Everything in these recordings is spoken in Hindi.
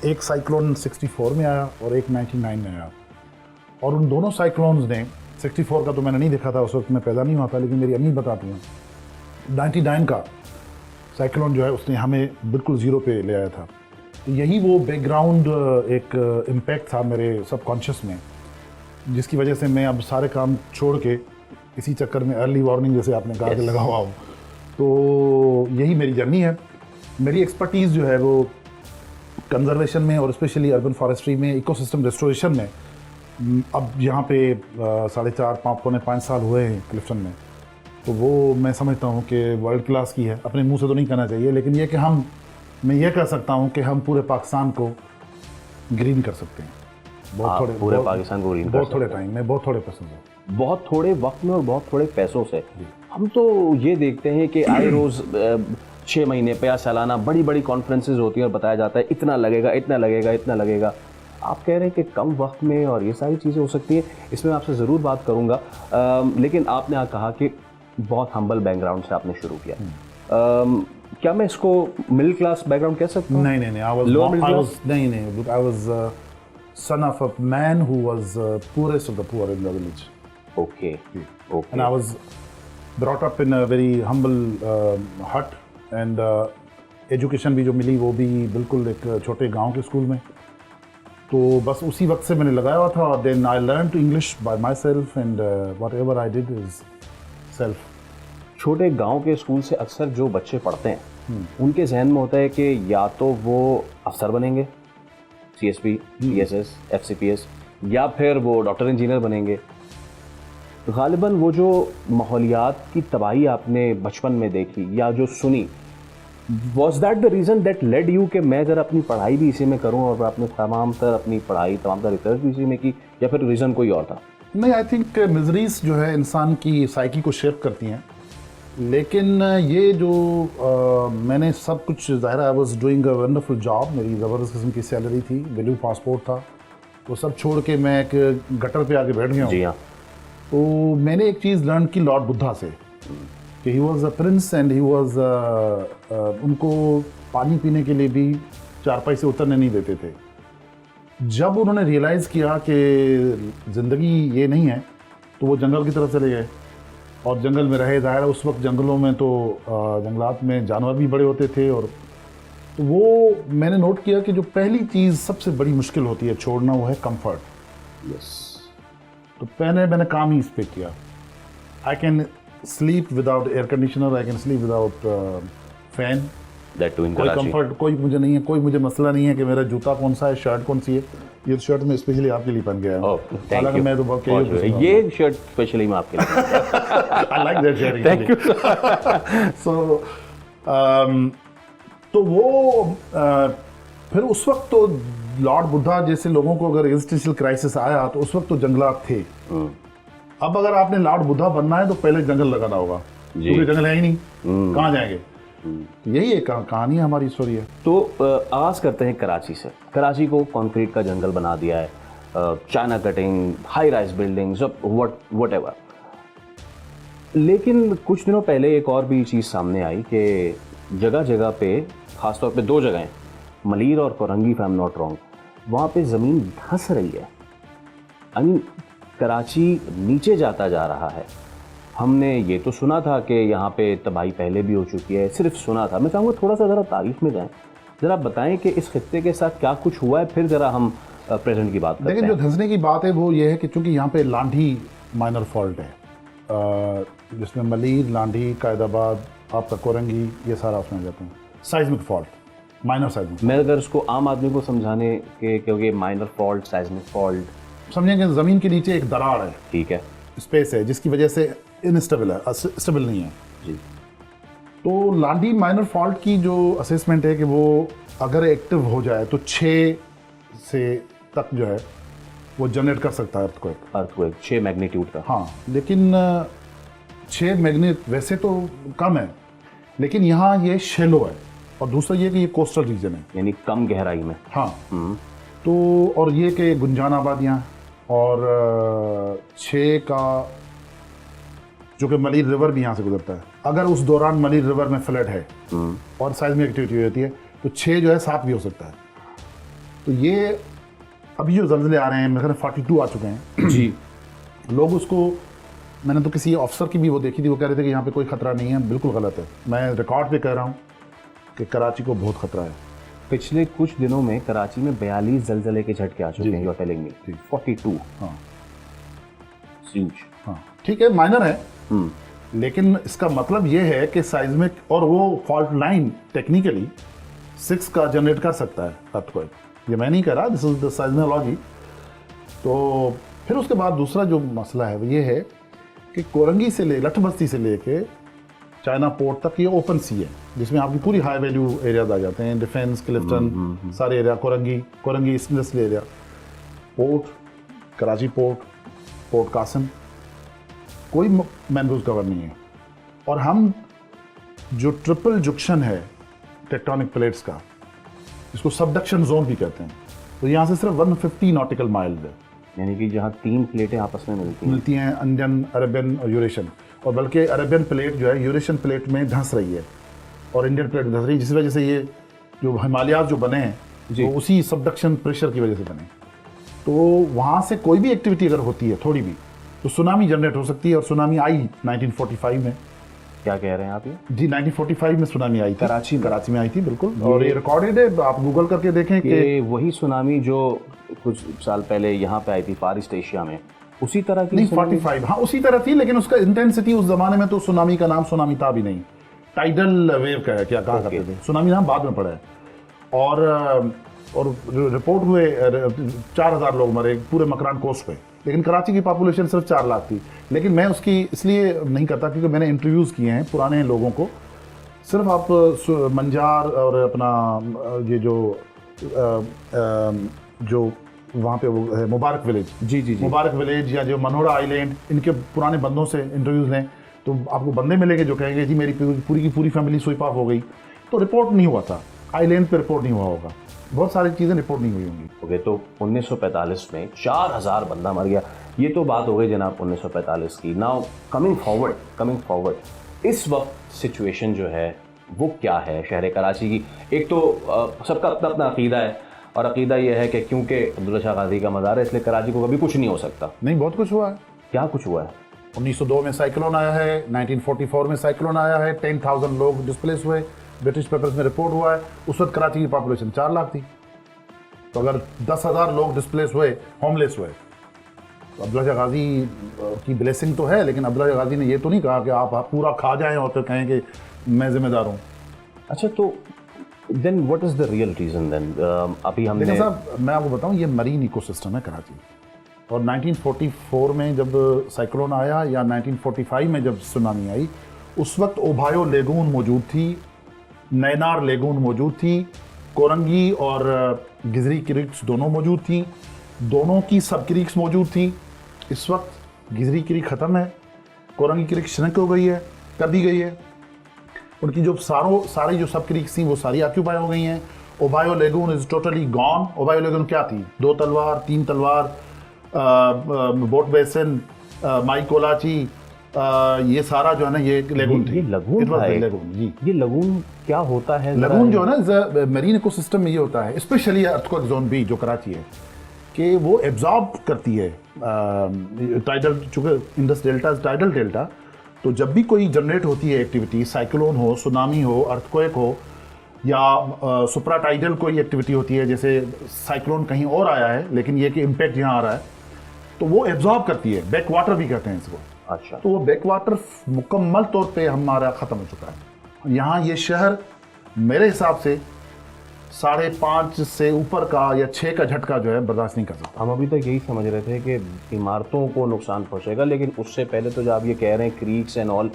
एक साइक्लोन 64 में आया और एक 99 में आया, और उन दोनों साइक्लोन्स ने, 64 का तो मैंने नहीं देखा था, उस वक्त मैं पैदा नहीं हुआ था, लेकिन मेरी अम्मी बताती हैं 99 का साइक्लोन जो है उसने हमें बिल्कुल ज़ीरो पे ले आया था। तो यही वो बैकग्राउंड एक इम्पैक्ट था मेरे सबकॉन्शियस में, जिसकी वजह से मैं अब सारे काम छोड़ के इसी चक्कर में अर्ली वार्निंग जैसे आपने कहा कि लगा हुआ हूँ। तो यही मेरी जर्नी है। मेरी एक्सपर्टीज़ जो है वो कंजर्वेशन में और स्पेशली अर्बन फॉरेस्ट्री में, इकोसिस्टम रेस्टोरेशन में। अब यहाँ पे 4.5 पौने 5 साल हुए हैं क्लिफ्टन में, तो वो मैं समझता हूँ कि वर्ल्ड क्लास की है। अपने मुंह से तो नहीं कहना चाहिए, लेकिन ये कि मैं ये कह सकता हूँ कि हम पूरे पाकिस्तान को ग्रीन कर सकते हैं। पूरे पाकिस्तान को ग्रीन बहुत थोड़े टाइम में, बहुत थोड़े पैसों से, बहुत थोड़े वक्त में और बहुत थोड़े पैसों से। हम तो ये देखते हैं कि आए रोज़ 6 महीने पे या सालाना बड़ी बड़ी कॉन्फ्रेंसेज होती हैं और बताया जाता है इतना लगेगा, इतना लगेगा, इतना लगेगा। आप कह रहे हैं कि कम वक्त में और ये सारी चीज़ें हो सकती हैं, इसमें आपसे ज़रूर बात करूँगा। लेकिन आपने कहा कि बहुत हम्बल बैकग्राउंड से आपने शुरू किया। क्या मैं इसको मिडिल क्लास बैकग्राउंड कह सकता हूँ? नहीं, I was son of a man who was poorest of the poor in the village. Okay. And I was brought up in a very humble hut, and education भी जो मिली वो भी बिल्कुल एक छोटे गांव के स्कूल में। तो बस उसी वक्त से मैंने लगाया हुआ था। Then I learn to English by myself, and whatever I did is self. छोटे गांव के स्कूल से अक्सर जो बच्चे पढ़ते हैं उनके जहन में होता है कि या तो वो अफसर बनेंगे, CSP, PSS, FCPS, या फिर वो डॉक्टर इंजीनियर बनेंगे। गालिबन वो जो माहौलियात की तबाही आपने बचपन में देखी या जो सुनी, was that the reason that led you कि मैं अगर अपनी पढ़ाई भी इसी में करूं और अपने तमाम तर रिसर्च भी इसी में की, या फिर रीज़न कोई और था? नहीं, आई थिंक मिजरीज जो है इंसान की साइकी को शेप करती हैं, लेकिन ये जो मैंने सब कुछ, ज़ाहिर I was doing a wonderful job, मेरी ज़बरदस्त किस्म की सैलरी थी, वैल्यू पासपोर्ट था, वो सब छोड़ के मैं एक गटर पे आके बैठ गया हूँ। जी हाँ। तो मैंने एक चीज़ लर्न की लॉर्ड बुद्धा से कि he was a prince and he was, उनको पानी पीने के लिए भी चारपाई से उतरने नहीं देते थे। जब उन्होंने रियलाइज़ किया कि ज़िंदगी ये नहीं है, तो वो जंगल की तरफ चले गए और जंगल में रहे। ज़ाहिर है उस वक्त जंगलों में तो जंगलात में जानवर भी बड़े होते थे, और तो वो मैंने नोट किया कि जो पहली चीज़ सबसे बड़ी मुश्किल होती है छोड़ना, वो है कंफर्ट। यस। तो मैंने काम ही इस पे किया। I can sleep without air conditioner, I can sleep without fan, that too in कोई कराची। कंफर्ट कोई मुझे नहीं है, कोई मुझे मसला नहीं है कि मेरा जूता कौन सा है, शर्ट कौन सी है। ये शर्ट मैं स्पेशली आपके लिए पहन गया हूँ, हालांकि मैं तो बहुत ये शर्ट स्पेशली मैं आपके लिए I like that shirt. Thank you. So तो वो फिर उस वक्त तो लॉर्ड बुद्धा जैसे लोगों को अगर एग्जिस्टेंशियल क्राइसिस आया तो उस वक्त तो जंगलात थे। अब अगर आपने लॉर्ड बुद्धा बनना है तो पहले जंगल लगाना होगा, क्योंकि जंगल है ही नहीं, कहाँ जाएंगे। यही एक कहानी है, हमारी स्टोरी है। तो आगाज़ करते हैं कराची से। कराची को कंक्रीट का जंगल बना दिया है, China cutting, high rise buildings, what ever. लेकिन कुछ दिनों पहले एक और भी चीज़ सामने आई कि जगह जगह पे, ख़ासतौर पे 2 जगहें, मलीर और Korangi, if I am not wrong, वहाँ पे ज़मीन धंस रही है। आई मीन कराची नीचे जाता जा रहा है। हमने ये तो सुना था कि यहाँ पे तबाही पहले भी हो चुकी है, सिर्फ सुना था। मैं चाहूँगा थोड़ा सा ज़रा तारीफ में जाएं, ज़रा बताएं कि इस खित्ते के साथ क्या कुछ हुआ है, फिर ज़रा हम प्रेजेंट की बात करते हैं। लेकिन जो धंसने की बात है वो ये है कि चूँकि यहाँ पे लांढी माइनर फॉल्ट है, जिसमें मलीर, लांढी, कायदाबाद, आपका कोरंगी, ये सारा उसमें जाते हैं। Seismic fault, minor seismic. मैं अगर उसको आम आदमी को समझाने के, क्योंकि माइनर फॉल्ट, साइजमिक फॉल्ट, समझेंगे ज़मीन के नीचे एक दरार है, ठीक है, स्पेस है, जिसकी वजह से इनस्टेबल है, स्टेबल नहीं है जी। तो लांढी माइनर फॉल्ट की जो असेसमेंट है कि वो अगर एक्टिव हो जाए तो 6 से तक जो है वो जनरेट कर सकता है अर्थक्वेक 6 मैग्नीट्यूड का। हाँ, लेकिन 6 मैग्नेट वैसे तो कम है, लेकिन यहाँ ये शेलो है, और दूसरा ये कि ये कोस्टल रीजन है, यानी कम गहराई में। हाँ। तो और ये कि गुंजान आबादियाँ, और 6 का जो कि मलीर रिवर भी यहाँ से गुजरता है। अगर उस दौरान मलीर रिवर में फ्लड है और साइज में एक्टिविटी होती है तो 6 जो है 7 भी हो सकता है। तो ये अभी जो जल्जले आ रहे हैं, मेरे ख्याल 42 आ चुके हैं जी। लोग उसको, मैंने तो किसी ऑफिसर की भी वो देखी थी, वो कह रहे थे कि यहाँ पे कोई खतरा नहीं है। बिल्कुल गलत है। मैं रिकॉर्ड पे कह रहा हूँ कि कराची को बहुत खतरा है। पिछले कुछ दिनों में कराची में 42 जलजले के झटके आ चुके हैं, यू आर टेलिंग मी। 42। हाँ ह्यूज। हाँ, ठीक है, माइनर है, लेकिन इसका मतलब ये है कि साइज्मिक, और वो फॉल्ट लाइन टेक्निकली 6 का जनरेट कर सकता है अर्थक्वेक। ये मैं नहीं कह रहा, दिस इज द साइज्मोलॉजी। तो फिर उसके बाद दूसरा जो मसला है वो ये है कि कोरंगी से लठ बस्ती से लेके चाइना पोर्ट तक ये ओपन सी है, जिसमें आपकी पूरी हाई वैल्यू एरियाज आ जाते हैं, डिफेंस, क्लिफ्टन, सारे area, Korangi industrial area, port, Karachi port, port Qasim, कोई मैनग्रोव कवर नहीं है। और हम जो ट्रिपल जंक्शन है टेक्टोनिक प्लेट्स का, इसको सबडक्शन जोन भी कहते हैं, तो यहाँ से सिर्फ 150 नॉटिकल माइल्स है, यानी कि जहाँ 3 प्लेटें आपस में मिलती हैं इंडियन, अरेबियन और यूरेशियन। और बल्कि अरेबियन प्लेट जो है यूरेशियन प्लेट में धंस रही है और इंडियन प्लेट धंस रही है, जिस वजह से ये जो हिमालयाज जो बने हैं तो उसी सबडक्शन प्रेशर की वजह से बने। तो वहाँ से कोई भी एक्टिविटी अगर होती है थोड़ी भी, तो सुनामी जनरेट हो सकती है। और सुनामी आई 1945 में। क्या कह रहे हैं आप ये? जी, 1945 में सुनामी आई थी, कराची में आई थी, बिल्कुल। और ये रिकॉर्डेड है, आप गूगल करके देखें कि वही सुनामी जो कुछ साल पहले यहाँ पे आई थी फार ईस्ट एशिया में, उसी तरह की? नहीं, 45, हाँ उसी तरह थी, लेकिन उसका इंटेंसिटी उस जमाने में तो सुनामी का नाम सुनामी था भी नहीं, टाइडल वेव का है, क्या कहा करते थे, सुनामी नाम बाद में पड़ा है। और रिपोर्ट हुए 4000 लोग मरे पूरे मकरान कोस्ट पे, लेकिन कराची की पॉपुलेशन सिर्फ 4 लाख थी। लेकिन मैं उसकी इसलिए नहीं करता क्योंकि मैंने इंटरव्यूज़ किए हैं पुराने लोगों को। सिर्फ आप मंजार और अपना ये जो वहाँ पे वो है मुबारक विलेज, जी, मुबारक विलेज या जो मनोरा आइलैंड, इनके पुराने बंदों से इंटरव्यूज़ लें तो आपको बंदे मिलेंगे जो कहेंगे जी मेरी पूरी की पूरी फैमिली स्वीप ऑफ हो गई। तो रिपोर्ट नहीं हुआ था, आइलैंड पे रिपोर्ट नहीं हुआ होगा, बहुत सारी चीज़ें रिपोर्ट नहीं हुई होंगी। ओके, तो 1945 में 4000 बंदा मर गया, ये तो बात हो गई जनाब 1945 की। नाउ कमिंग फॉरवर्ड, इस वक्त सिचुएशन जो है वो क्या है शहर कराची की? एक तो सबका अपना अपना अकीदा है, और अकीदा ये है कि क्योंकि अब्दुल्ला शाह गाजी का मज़ार है इसलिए कराची को कभी कुछ नहीं हो सकता। नहीं, बहुत कुछ हुआ है। क्या कुछ हुआ है? 1902 में साइक्लोन आया है, 1944 में साइक्लोन आया है, 10,000 लोग डिस्प्लेस हुए, ब्रिटिश पेपर्स में रिपोर्ट हुआ है। उस वक्त कराची की पॉपुलेशन 4 लाख थी, तो अगर 10,000 लोग डिस्प्लेस हुए, होमलेस हुए, तो अब्दुल्ला शाह गाजी की ब्लेसिंग तो है, लेकिन अब्दुल्ला शाह गाजी ने ये तो नहीं कहा कि आप पूरा खा जाएं और फिर कहें कि मैं जिम्मेदार हूँ। अच्छा, तो then what is the real reason then? अभी हमने, देखिए साहब, मैं आपको बताऊं, ये मरीन इकोसिस्टम है कराची। और 1944 में जब साइक्लोन आया या 1945 में जब सुनामी आई, उस वक्त ओबायो लेगून मौजूद थी, नैनार लेगून मौजूद थी, कोरंगी और गिजरी क्रिक्स दोनों मौजूद थी, दोनों की सब क्रिक्स मौजूद थी। इस वक्त गिजरी क्रिक ख़त्म है, कोरंगी क्रिक श्रिंक हो गई है, कर दी गई है। उनकी जो सारी जो सब क्रिक्स थी वो सारी ऑक्यूपाई हो गई हैं। Obayo lagoon is totally gone. Obayo lagoon क्या थी? 2 तलवार, 3 तलवार, बोट बेसिन, माई कोलाची, ये सारा जो है ना ये लेगून थी। ये लगून था एक? लेगून, जी। ये लगून क्या होता है? लगून जो है ना मरीन इकोसिस्टम में ये होता है, स्पेशली अर्थक्वेक जोन बी जो कराची है, कि वो एब्जॉर्ब करती है टाइडल, चूँकि इंडस डेल्टा टाइडल डेल्टा, तो जब भी कोई जनरेट होती है एक्टिविटी, साइक्लोन हो, सुनामी हो, अर्थक्वेक हो, या सुप्रा टाइडल कोई एक्टिविटी होती है, जैसे साइक्लोन कहीं और आया है लेकिन ये कि इम्पैक्ट यहाँ आ रहा है, तो वो एब्जॉर्ब करती है। बैक वाटर भी कहते हैं इसको। अच्छा, तो वो बैक वाटर मुकम्मल तौर पे हमारा ख़त्म हो चुका है। यहाँ ये शहर मेरे हिसाब से 5.5 से ऊपर का या 6 का झटका जो है बर्दाश्त नहीं कर सकता। हम अभी तक यही समझ रहे थे कि इमारतों को नुकसान पहुंचेगा, लेकिन उससे पहले तो जब आप ये कह रहे हैं क्रीक्स एंड ऑल,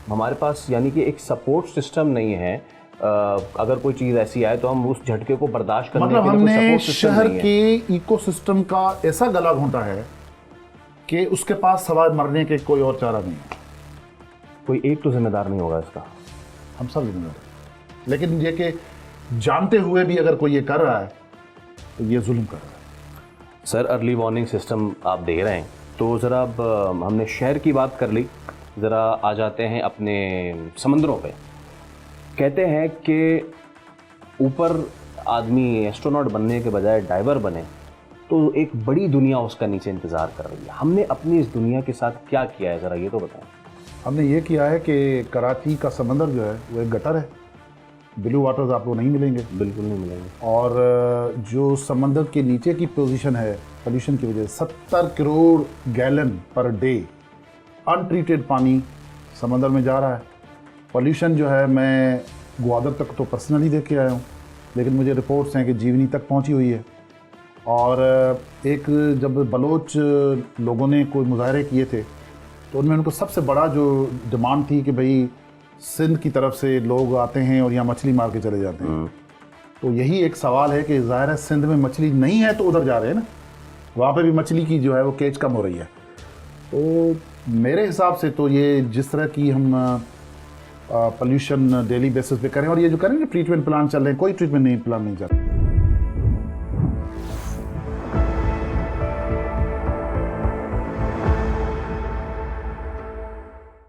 हमारे पास यानी कि एक सपोर्ट सिस्टम नहीं है। अगर कोई चीज़ ऐसी आए तो हम उस झटके को बर्दाश्त करने मतलब के लिए कोई हमने सपोर्ट सिस्टम शहर नहीं है। के इकोसिस्टम का ऐसा गला घोंटा है कि उसके पास सवाए मरने के कोई और चारा नहीं है। कोई एक तो जिम्मेदार नहीं होगा इसका, हम सब जिम्मेदार हैं। लेकिन ये कि जानते हुए भी अगर कोई ये कर रहा है तो ये जुल्म कर रहा है। सर, अर्ली वार्निंग सिस्टम आप दे रहे हैं, तो ज़रा अब हमने शहर की बात कर ली, ज़रा आ जाते हैं अपने समंदरों पे। कहते हैं कि ऊपर आदमी एस्ट्रोनॉट बनने के बजाय डाइवर बने तो एक बड़ी दुनिया उसका नीचे इंतज़ार कर रही है। हमने अपनी इस दुनिया के साथ क्या किया है, ज़रा ये तो बताएं। हमने ये किया है कि कराची का समंदर जो है वो एक गटर है, ब्लू वाटर्स आपको नहीं मिलेंगे, बिल्कुल नहीं मिलेंगे। और जो समंदर के नीचे की पोजीशन है पोल्यूशन की वजह से 70 crore gallon per day untreated पानी समंदर में जा रहा है। पोल्यूशन जो है मैं ग्वादर तक तो पर्सनली देख के आया हूँ, लेकिन मुझे रिपोर्ट्स हैं कि जीवनी तक पहुँची हुई है। और एक जब बलोच लोगों ने कोई मुजाहरे किए थे तो उनमें उनको सबसे बड़ा जो डिमांड थी कि भाई सिंध की तरफ से लोग आते हैं और यहाँ मछली मार के चले जाते हैं। तो यही एक सवाल है कि ज़ाहिर है सिंध में मछली नहीं है तो उधर जा रहे हैं ना, वहाँ पे भी मछली की जो है वो केच कम हो रही है। तो मेरे हिसाब से तो ये जिस तरह की हम पोल्यूशन डेली बेसिस पे करें, और ये जो करें ट्रीटमेंट प्लान चल रहे हैं, कोई ट्रीटमेंट नहीं प्लान नहीं चल रहा।